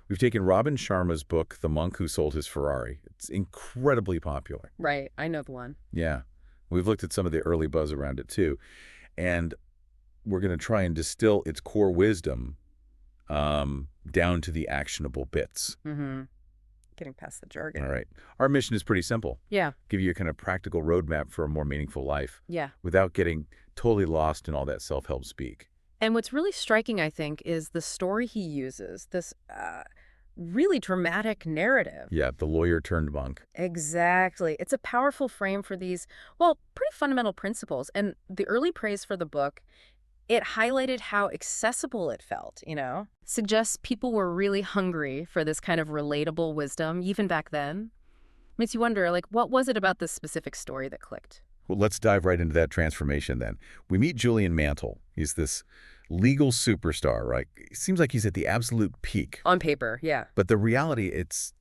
We've taken Robin Sharma's book, The Monk Who Sold His Ferrari. It's incredibly popular. Right. I know the one. Yeah. We've looked at some of the early buzz around it, too. And we're going to try and distill its core wisdom down to the actionable bits. Mm-hmm. Getting past the jargon. All right. Our mission is pretty simple. Yeah. Give you a kind of practical roadmap for a more meaningful life. Yeah. Without getting totally lost in all that self-help speak. And what's really striking, I think, is the story he uses, this really dramatic narrative. Yeah, the lawyer turned monk. Exactly. It's a powerful frame for these, well, pretty fundamental principles. And the early praise for the book, it highlighted how accessible it felt, Suggests people were really hungry for this kind of relatable wisdom, even back then. Makes you wonder, what was it about this specific story that clicked? Well, let's dive right into that transformation then. We meet Julian Mantle. He's this legal superstar, right? It seems like he's at the absolute peak. On paper, yeah. But the reality, it's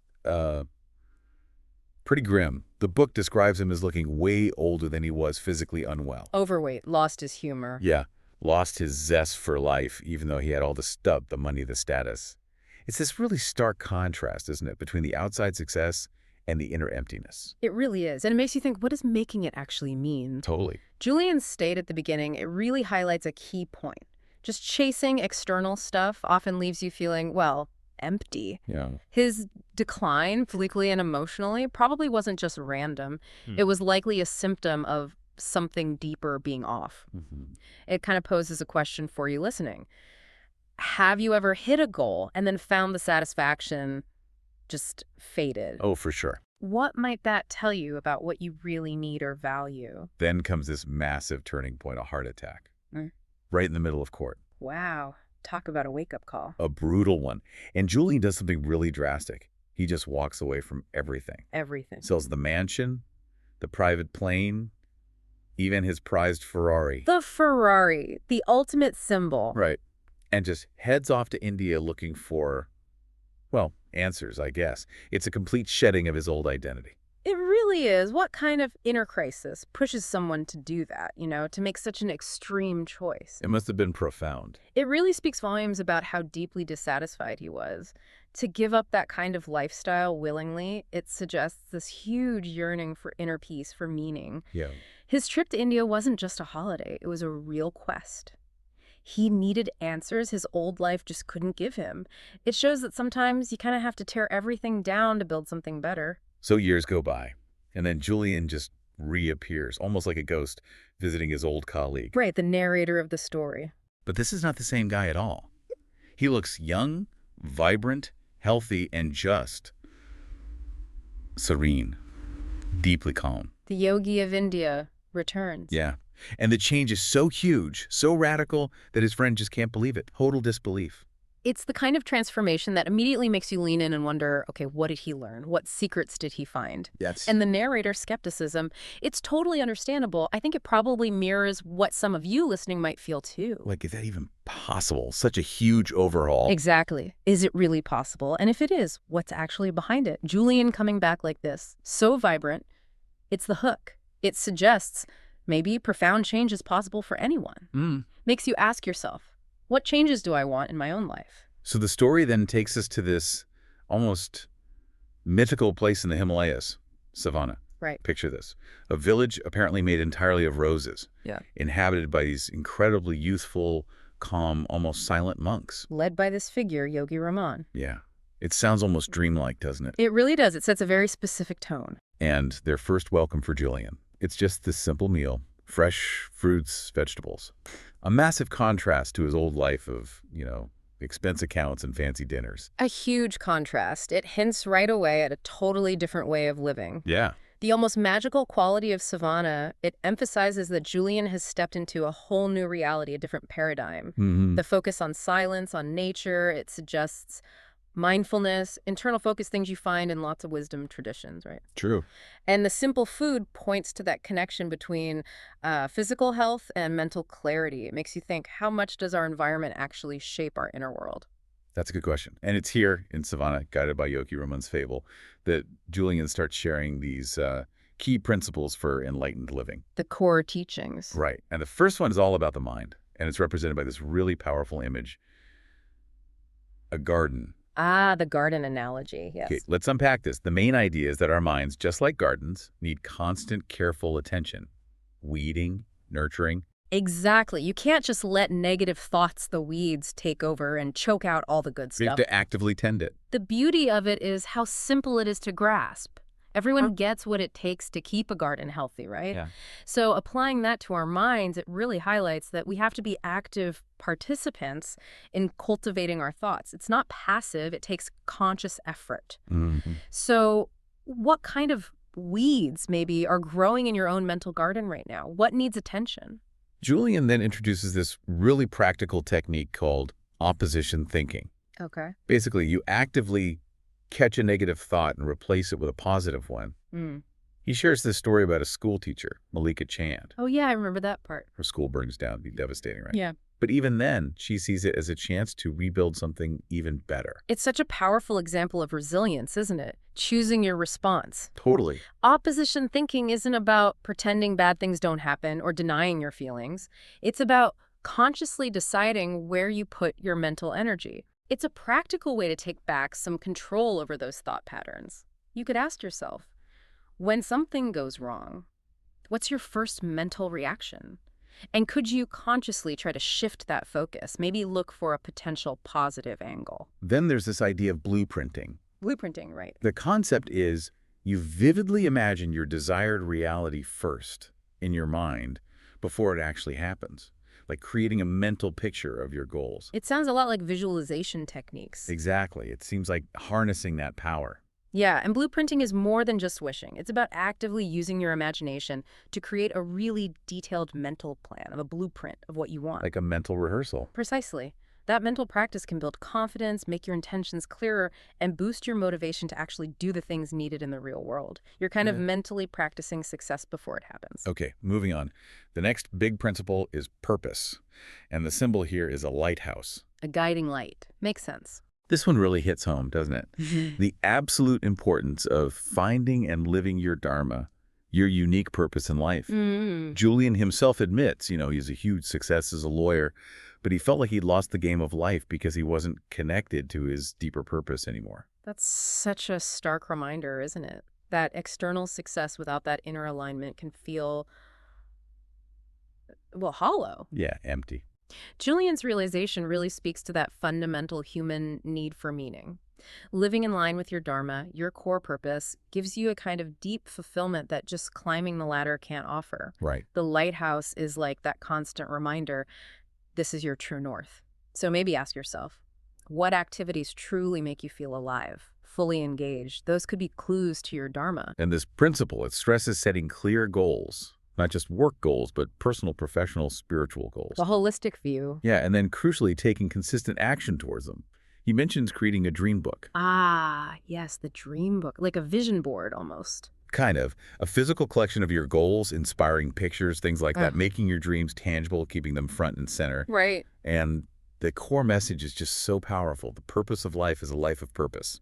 pretty grim. The book describes him as looking way older than he was physically unwell. Overweight, lost his humor. Yeah, lost his zest for life, even though he had all the stuff, the money, the status. It's this really stark contrast, isn't it, between the outside success and the inner emptiness. It really is. And it makes you think, what does making it actually mean? Totally. Julian's state at the beginning, it really highlights a key point. Just chasing external stuff often leaves you feeling, well, empty. Yeah. His decline, physically and emotionally, probably wasn't just random. It was likely a symptom of something deeper being off. It kind of poses a question for you listening. Have you ever hit a goal and then found the satisfaction just faded? Oh, for sure. What might that tell you about what you really need or value? Then comes this massive turning point, a heart attack. Right in the middle of court. Wow. Talk about a wake-up call. A brutal one. And Julian does something really drastic. He just walks away from everything. Everything. Sells the mansion, the private plane, even his prized Ferrari. The Ferrari, the ultimate symbol. Right. And just heads off to India looking for, well, answers, I guess. It's a complete shedding of his old identity. It really is. What kind of inner crisis pushes someone to do that, to make such an extreme choice? It must have been profound. It really speaks volumes about how deeply dissatisfied he was. To give up that kind of lifestyle willingly, it suggests this huge yearning for inner peace, for meaning. Yeah. His trip to India wasn't just a holiday. It was a real quest. He needed answers his old life just couldn't give him. It shows that sometimes you kind of have to tear everything down to build something better. So years go by, and then Julian just reappears, almost like a ghost visiting his old colleague. Right, the narrator of the story. But this is not the same guy at all. He looks young, vibrant, healthy, and just serene, deeply calm. The yogi of India returns. Yeah. And the change is so huge, so radical, that his friend just can't believe it. Total disbelief. It's the kind of transformation that immediately makes you lean in and wonder, okay, what did he learn? What secrets did he find? Yes. And the narrator's skepticism, it's totally understandable. I think it probably mirrors what some of you listening might feel too. Like, is that even possible? Such a huge overhaul. Exactly. Is it really possible? And if it is, what's actually behind it? Julian coming back like this, so vibrant, it's the hook. It suggests maybe profound change is possible for anyone. Makes you ask yourself, what changes do I want in my own life? So the story then takes us to this almost mythical place in the Himalayas, Savannah. Right. Picture this. A village apparently made entirely of roses. Yeah. Inhabited by these incredibly youthful, calm, almost silent monks. Led by this figure, Yogi Raman. Yeah. It sounds almost dreamlike, doesn't it? It really does. It sets a very specific tone. And their first welcome for Julian. It's just this simple meal. Fresh fruits, vegetables. A massive contrast to his old life of, expense accounts and fancy dinners. A huge contrast. It hints right away at a totally different way of living. Yeah. The almost magical quality of Savannah, it emphasizes that Julian has stepped into a whole new reality, a different paradigm. The focus on silence, on nature, it suggests mindfulness, internal focus, things you find in lots of wisdom traditions, right? True. And the simple food points to that connection between physical health and mental clarity. It makes you think, how much does our environment actually shape our inner world? That's a good question. And it's here in Savannah, guided by Yogi Raman's Fable, that Julian starts sharing these key principles for enlightened living. The core teachings. Right. And the first one is all about the mind. And it's represented by this really powerful image. A garden Ah, the garden analogy, Okay, yes. let's unpack this. The main idea is that our minds, just like gardens, need constant, careful attention. Weeding, nurturing. Exactly. You can't just let negative thoughts, the weeds, take over and choke out all the good We have stuff. to actively tend it. The beauty of it is how simple it is to grasp. Everyone gets what it takes to keep a garden healthy, right? Yeah. So applying that to our minds, it really highlights that we have to be active participants in cultivating our thoughts. It's not passive, it takes conscious effort. Mhm. So what kind of weeds maybe are growing in your own mental garden right now? What needs attention? Julian then introduces this really practical technique called opposition thinking. Okay. Basically, you actively catch a negative thought and replace it with a positive one. Mm. He shares this story about a school teacher, Malika Chand. Oh, yeah, I remember that part. Her school burns down. It'd be devastating, right? Yeah. But even then, she sees it as a chance to rebuild something even better. It's such a powerful example of resilience, isn't it? Choosing your response. Totally. Opposition thinking isn't about pretending bad things don't happen or denying your feelings. It's about consciously deciding where you put your mental energy. It's a practical way to take back some control over those thought patterns. You could ask yourself, when something goes wrong, what's your first mental reaction? And could you consciously try to shift that focus, maybe look for a potential positive angle? Then there's this idea of blueprinting. Blueprinting, right? The concept is you vividly imagine your desired reality first in your mind before it actually happens, like creating a mental picture of your goals. It sounds a lot like visualization techniques. Exactly. It seems like harnessing that power. Yeah, and blueprinting is more than just wishing. It's about actively using your imagination to create a really detailed mental plan, of a blueprint of what you want. Like a mental rehearsal. Precisely. That mental practice can build confidence, make your intentions clearer, and boost your motivation to actually do the things needed in the real world. You're kind of mentally practicing success before it happens. Okay, moving on. The next big principle is purpose. And the symbol here is a lighthouse. A guiding light. Makes sense. This one really hits home, doesn't it? The absolute importance of finding and living your dharma, your unique purpose in life. Julian himself admits, he's a huge success as a lawyer, but he felt like he'd lost the game of life because he wasn't connected to his deeper purpose anymore. That's such a stark reminder, isn't it? That external success without that inner alignment can feel, well, hollow. Yeah, empty. Julian's realization really speaks to that fundamental human need for meaning. Living in line with your dharma, your core purpose, gives you a kind of deep fulfillment that just climbing the ladder can't offer. Right. The lighthouse is like that constant reminder, this is your true north. So maybe ask yourself, what activities truly make you feel alive, fully engaged? Those could be clues to your dharma. And this principle, it stresses setting clear goals. Not just work goals, but personal, professional, spiritual goals. The holistic view. Yeah, and then crucially, taking consistent action towards them. He mentions creating a dream book. Ah, yes, the dream book, like a vision board almost. Kind of. A physical collection of your goals, inspiring pictures, things like that, making your dreams tangible, keeping them front and center. Right. And the core message is just so powerful. The purpose of life is a life of purpose.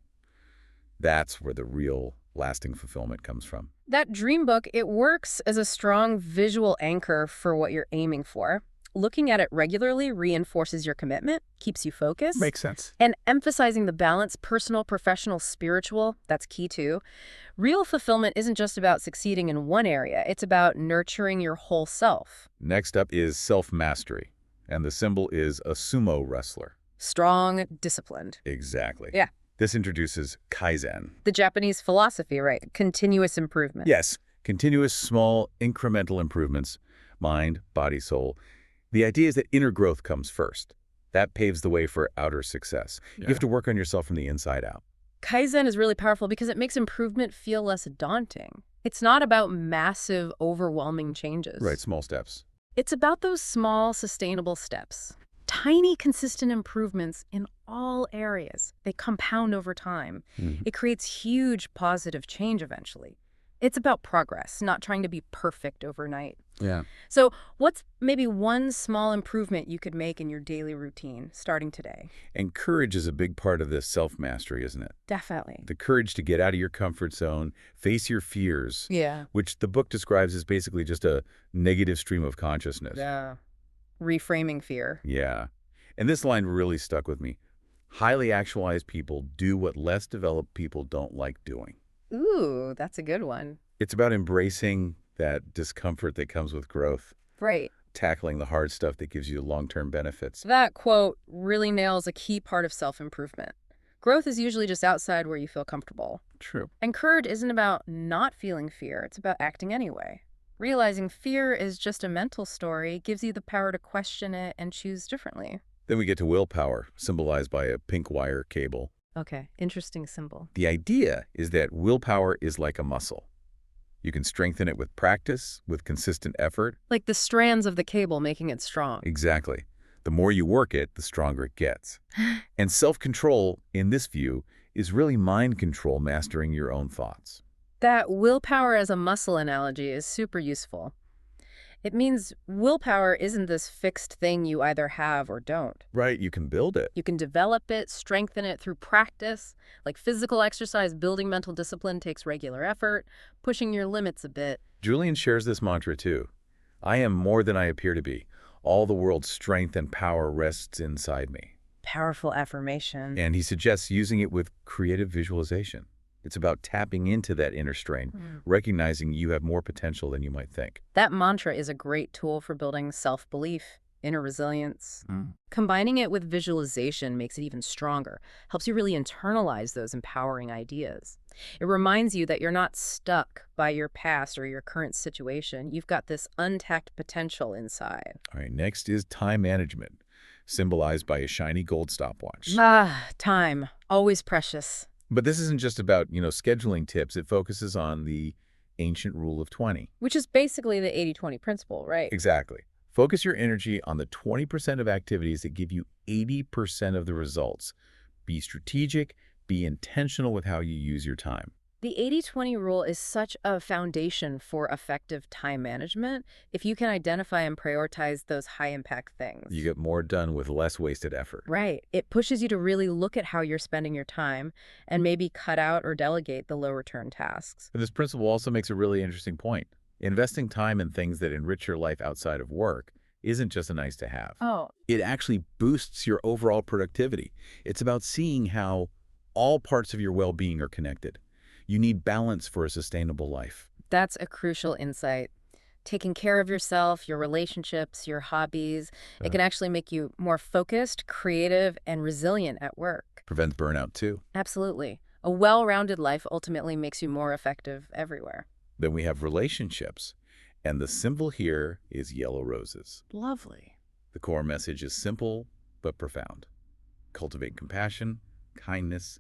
That's where the real lasting fulfillment comes from. That dream book, it works as a strong visual anchor for what you're aiming for. Looking at it regularly reinforces your commitment, keeps you focused. Makes sense. And emphasizing the balance, personal, professional, spiritual, that's key too. Real fulfillment isn't just about succeeding in one area, it's about nurturing your whole self. Next up is self-mastery, and the symbol is a sumo wrestler. Strong, disciplined. Exactly. Yeah. This introduces Kaizen. The Japanese philosophy, right? Continuous improvement. Yes, continuous small incremental improvements, mind, body, soul. The idea is that inner growth comes first. That paves the way for outer success. You have to work on yourself from the inside out. Kaizen is really powerful because it makes improvement feel less daunting. It's not about massive, overwhelming changes. Right, small steps. It's about those small, sustainable steps. Tiny, consistent improvements in all areas. They compound over time. It creates huge positive change eventually. It's about progress, not trying to be perfect overnight. Yeah. So what's maybe one small improvement you could make in your daily routine starting today? And courage is a big part of this self-mastery, isn't it? Definitely. The courage to get out of your comfort zone, face your fears, Yeah. which the book describes as basically just a negative stream of consciousness. Yeah. Reframing fear. Yeah. And this line really stuck with me. Highly actualized people do what less developed people don't like doing. Ooh, that's a good one. It's about embracing that discomfort that comes with growth, Right. tackling the hard stuff that gives you long-term benefits. That quote really nails a key part of self-improvement. Growth is usually just outside where you feel comfortable. True. And courage isn't about not feeling fear, it's about acting anyway. Realizing fear is just a mental story gives you the power to question it and choose differently. Then we get to willpower, symbolized by a pink wire cable. Okay, interesting symbol. The idea is that willpower is like a muscle. You can strengthen it with practice, with consistent effort. Like the strands of the cable making it strong. Exactly. The more you work it, the stronger it gets. And self-control, in this view, is really mind control, mastering your own thoughts. That willpower as a muscle analogy is super useful. It means willpower isn't this fixed thing you either have or don't. Right, you can build it. You can develop it, strengthen it through practice. Like physical exercise, building mental discipline takes regular effort, pushing your limits a bit. Julian shares this mantra too. I am more than I appear to be. All the world's strength and power rests inside me. Powerful affirmation. And he suggests using it with creative visualization. It's about tapping into that inner strength, recognizing you have more potential than you might think. That mantra is a great tool for building self-belief, inner resilience. Combining it with visualization makes it even stronger, helps you really internalize those empowering ideas. It reminds you that you're not stuck by your past or your current situation. You've got this untapped potential inside. All right, next is time management, symbolized by a shiny gold stopwatch. Time. Always precious. But this isn't just about, scheduling tips. It focuses on the ancient rule of 20. Which is basically the 80-20 principle, right? Exactly. Focus your energy on the 20% of activities that give you 80% of the results. Be strategic, be intentional with how you use your time. The 80-20 rule is such a foundation for effective time management if you can identify and prioritize those high-impact things. You get more done with less wasted effort. Right. It pushes you to really look at how you're spending your time and maybe cut out or delegate the low-return tasks. And this principle also makes a really interesting point. Investing time in things that enrich your life outside of work isn't just a nice to have. Oh. It actually boosts your overall productivity. It's about seeing how all parts of your well-being are connected. You need balance for a sustainable life. That's a crucial insight. Taking care of yourself, your relationships, your hobbies, it can actually make you more focused, creative, and resilient at work. Prevents burnout too. Absolutely. A well-rounded life ultimately makes you more effective everywhere. Then we have relationships, and the symbol here is yellow roses. Lovely. The core message is simple but profound. Cultivate compassion, kindness,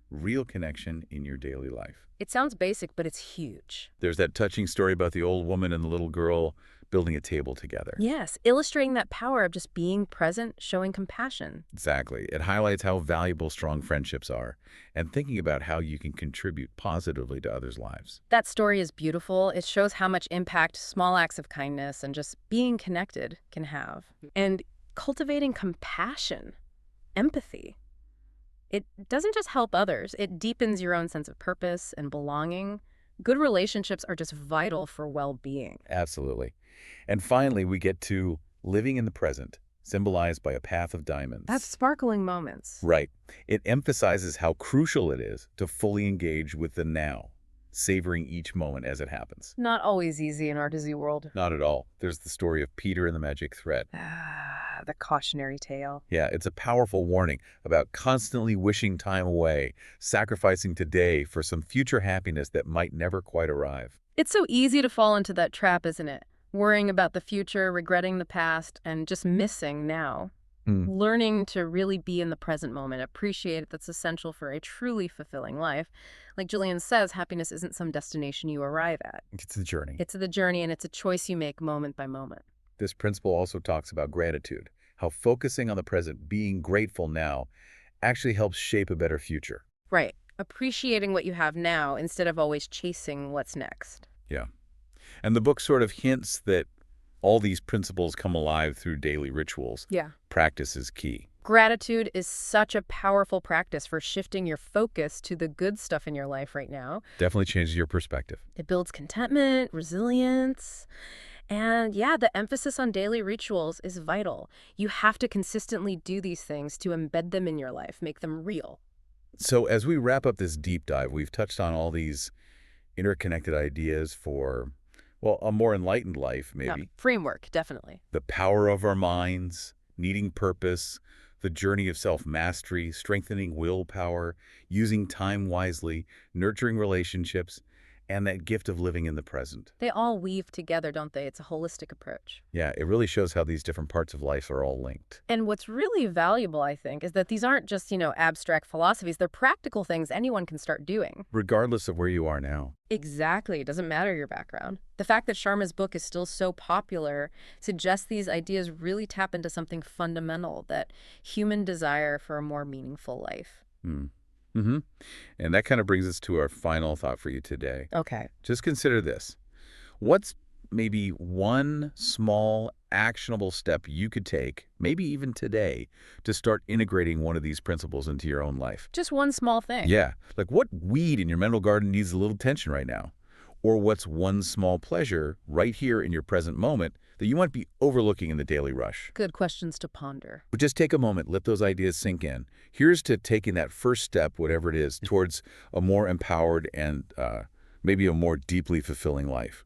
real connection in your daily life. It sounds basic, but it's huge. There's that touching story about the old woman and the little girl building a table together. Yes, illustrating that power of just being present, showing compassion. Exactly. It highlights how valuable strong friendships are and thinking about how you can contribute positively to others' lives. That story is beautiful. It shows how much impact small acts of kindness and just being connected can have. And cultivating compassion, empathy. It doesn't just help others, it deepens your own sense of purpose and belonging. Good relationships are just vital for well-being. Absolutely. And finally, we get to living in the present, symbolized by a path of diamonds. That's sparkling moments. Right. It emphasizes how crucial it is to fully engage with the now, savoring each moment as it happens. Not always easy in our busy world. Not at all. There's the story of Peter and the magic thread. The cautionary tale. Yeah, it's a powerful warning about constantly wishing time away, sacrificing today for some future happiness that might never quite arrive. It's so easy to fall into that trap, isn't it? Worrying about the future, regretting the past, and just missing now. Learning to really be in the present moment, appreciate it, that's essential for a truly fulfilling life. Like Julian says, happiness isn't some destination you arrive at. It's the journey. It's the journey, and it's a choice you make moment by moment. This principle also talks about gratitude, how focusing on the present, being grateful now, actually helps shape a better future. Right. Appreciating what you have now instead of always chasing what's next. Yeah. And the book sort of hints that all these principles come alive through daily rituals. Yeah. Practice is key. Gratitude is such a powerful practice for shifting your focus to the good stuff in your life right now. Definitely changes your perspective. It builds contentment, resilience, And yeah, the emphasis on daily rituals is vital. You have to consistently do these things to embed them in your life, make them real. So as we wrap up this deep dive, we've touched on all these interconnected ideas for, well, a more enlightened life, Yeah, maybe. framework, definitely. The power of our minds, needing purpose, the journey of self-mastery, strengthening willpower, using time wisely, nurturing relationships, and that gift of living in the present. They all weave together, don't they? It's a holistic approach. Yeah, it really shows how these different parts of life are all linked. And what's really valuable, I think, is that these aren't just, abstract philosophies. They're practical things anyone can start doing. Regardless of where you are now. Exactly. It doesn't matter your background. The fact that Sharma's book is still so popular suggests these ideas really tap into something fundamental, that human desire for a more meaningful life. Mm-hmm. And that kind of brings us to our final thought for you today. Okay. Just consider this. What's maybe one small, actionable step you could take, maybe even today, to start integrating one of these principles into your own life? Just one small thing. Yeah. Like what weed in your mental garden needs a little attention right now? Or what's one small pleasure right here in your present moment that you might be overlooking in the daily rush? Good questions to ponder. But just take a moment, let those ideas sink in. Here's to taking that first step, whatever it is, towards a more empowered and maybe a more deeply fulfilling life.